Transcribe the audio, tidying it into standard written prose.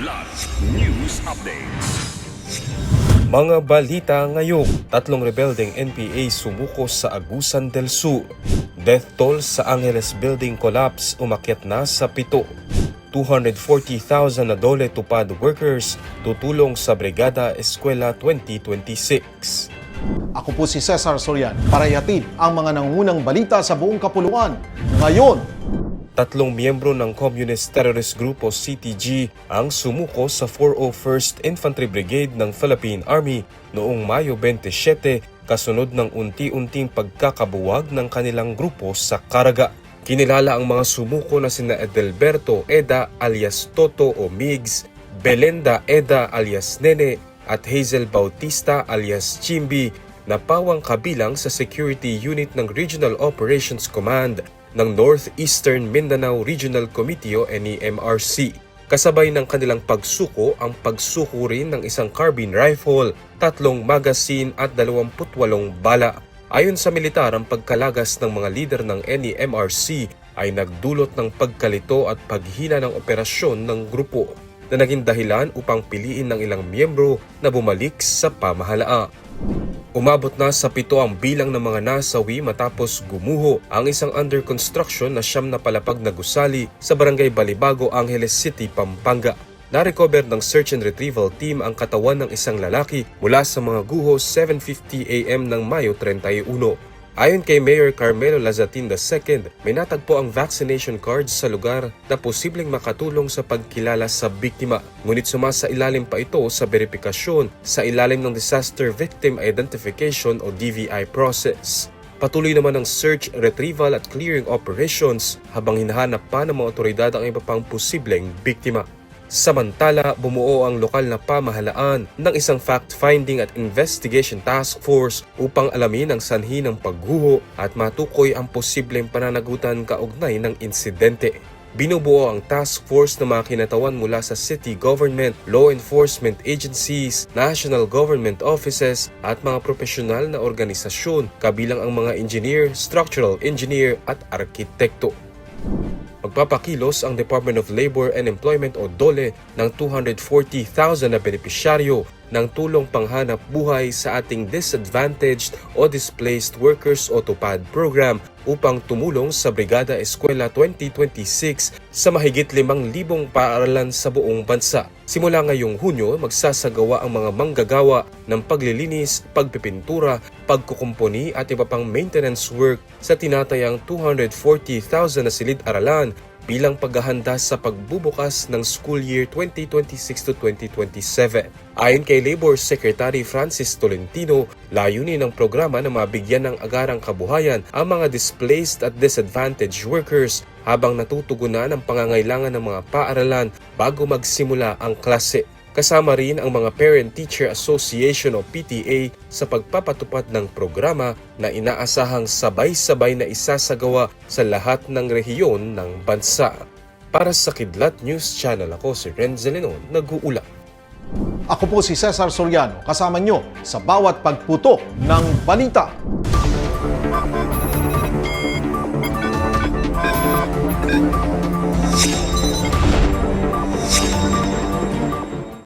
Kidlat News Updates. Mga balita ngayon, 3 rebeldeng NPA sumuko sa Agusan del Sur. Death toll sa Angeles Building collapse umakyat na sa 7. 240,000 na dole tupad workers tutulong sa Brigada Eskwela 2026. Ako po si Cesar Soriano para ihatid ang mga nangungunang balita sa buong kapuluan. Ngayon, 3 miyembro ng Communist Terrorist Group o CTG ang sumuko sa 401st Infantry Brigade ng Philippine Army noong Mayo 27 kasunod ng unti-unting pagkakabuwag ng kanilang grupo sa Caraga. Kinilala ang mga sumuko na sina Edelberto Eda alias Toto o Migs, Belenda Eda alias Nene at Hazel Bautista alias Chimbi na pawang kabilang sa Security Unit ng Regional Operations Command ng Northeastern Mindanao Regional Committee o NEMRC. Kasabay ng kanilang pagsuko ang pagsuko rin ng isang carbine rifle, 3 magazine at 28 bala. Ayon sa militar, ang pagkalagas ng mga lider ng NEMRC ay nagdulot ng pagkalito at paghina ng operasyon ng grupo na naging dahilan upang piliin ng ilang miyembro na bumalik sa pamahalaan. Umabot na sa 7 ang bilang ng mga nasawi matapos gumuho ang isang under construction na siyam na palapag na gusali sa Barangay Balibago, Angeles City, Pampanga. Na-recover ng search and retrieval team ang katawan ng isang lalaki mula sa mga guho 7:50 AM ng Mayo 31. Ayon kay Mayor Carmelo Lazatin II, may natagpo ang vaccination cards sa lugar na posibleng makatulong sa pagkilala sa biktima. Ngunit sumasailalim pa ito sa beripikasyon sa ilalim ng Disaster Victim Identification o DVI process. Patuloy naman ang search, retrieval at clearing operations habang hinahanap pa ng mga otoridad ang iba pang posibleng biktima. Samantala, bumuo ang lokal na pamahalaan ng isang fact-finding at investigation task force upang alamin ang sanhi ng pagguho at matukoy ang posibleng pananagutan kaugnay ng insidente. Binubuo ang task force na mga kinatawan mula sa city government, law enforcement agencies, national government offices at mga profesional na organisasyon kabilang ang mga engineer, structural engineer at arkitekto. Magpapakilos ang Department of Labor and Employment o DOLE ng 240,000 na benepisyaryo ng tulong panghanap buhay sa ating disadvantaged o displaced workers o TUPAD program upang tumulong sa Brigada Eskwela 2026 sa mahigit 5,000 paaralan sa buong bansa. Simula ngayong Hunyo, magsasagawa ang mga manggagawa ng paglilinis, pagpipintura, pagkukumpuni at iba pang maintenance work sa tinatayang 240,000 na silid-aralan bilang paghahanda sa pagbubukas ng school year 2026 to 2027. Ayon kay Labor Secretary Francis Tolentino, layunin ng programa na mabigyan ng agarang kabuhayan ang mga displaced at disadvantaged workers habang natutugunan ang pangangailangan ng mga paaralan bago magsimula ang klase. Kasama rin ang mga Parent-Teacher Association o PTA sa pagpapatupad ng programa na inaasahang sabay-sabay na isasagawa sa lahat ng rehiyon ng bansa. Para sa Kidlat News Channel, ako si Renzo Lenon, nag-uula. ako po si Cesar Soriano kasama nyo sa bawat pagputo ng balita.